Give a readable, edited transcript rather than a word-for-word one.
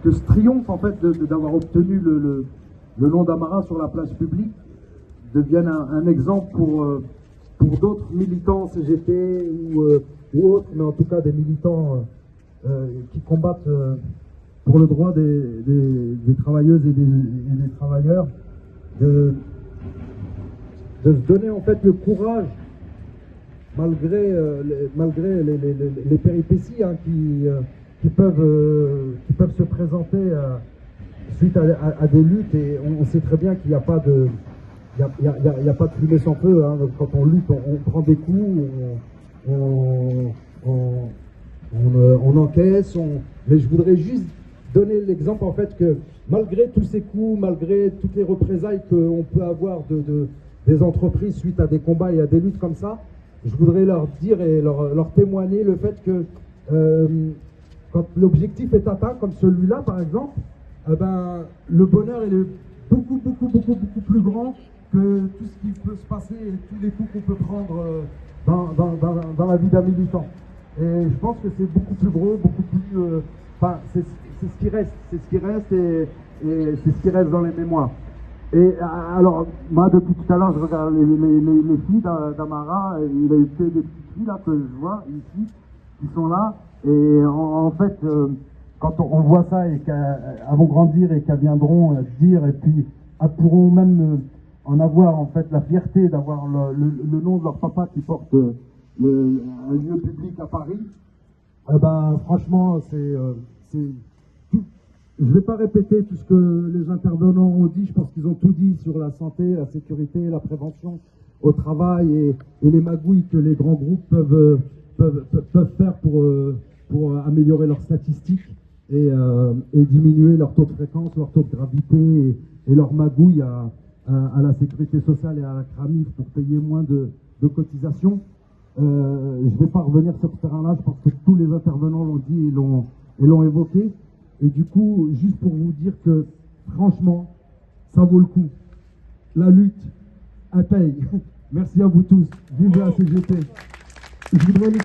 que ce triomphe en fait d'avoir obtenu le nom d'Amara sur la place publique devienne un exemple pour d'autres militants CGT ou autres, mais en tout cas des militants qui combattent pour le droit des travailleuses et des travailleurs, de se donner en fait le courage, malgré les péripéties hein, qui peuvent se présenter suite à des luttes. Et on sait très bien qu'il n'y a pas de fumée sans feu. Hein. Quand on lutte, on prend des coups, on encaisse. Mais je voudrais juste donner l'exemple en fait que malgré tous ces coups, malgré toutes les représailles qu'on peut avoir des entreprises suite à des combats et à des luttes comme ça, je voudrais leur dire et leur témoigner le fait que quand l'objectif est atteint, comme celui-là par exemple, le bonheur est beaucoup plus grand que tout ce qui peut se passer et tous les coups qu'on peut prendre dans la vie d'un militant. Et je pense que c'est beaucoup plus gros, beaucoup plus... c'est ce qui reste, et c'est ce qui reste dans les mémoires. Et alors, moi, depuis tout à l'heure, je regarde les filles d'Amara, il y a eu que des petites filles là que je vois ici, qui sont là, et en fait, quand on voit ça et qu'elles vont grandir et qu'elles viendront dire, et puis elles pourront même en avoir en fait la fierté d'avoir le nom de leur papa qui porte un lieu public à Paris, franchement, je ne vais pas répéter tout ce que les intervenants ont dit, je pense qu'ils ont tout dit sur la santé, la sécurité, la prévention au travail et les magouilles que les grands groupes peuvent faire pour améliorer leurs statistiques et diminuer leur taux de fréquence, leur taux de gravité et leur magouille à la sécurité sociale et à la CRAMIF pour payer moins de cotisations. Je ne vais pas revenir sur ce terrain-là, je pense que tous les intervenants l'ont dit et l'ont évoqué. Et du coup, juste pour vous dire que, franchement, ça vaut le coup. La lutte, elle paye. Merci à vous tous. Vive la CGT. Je voudrais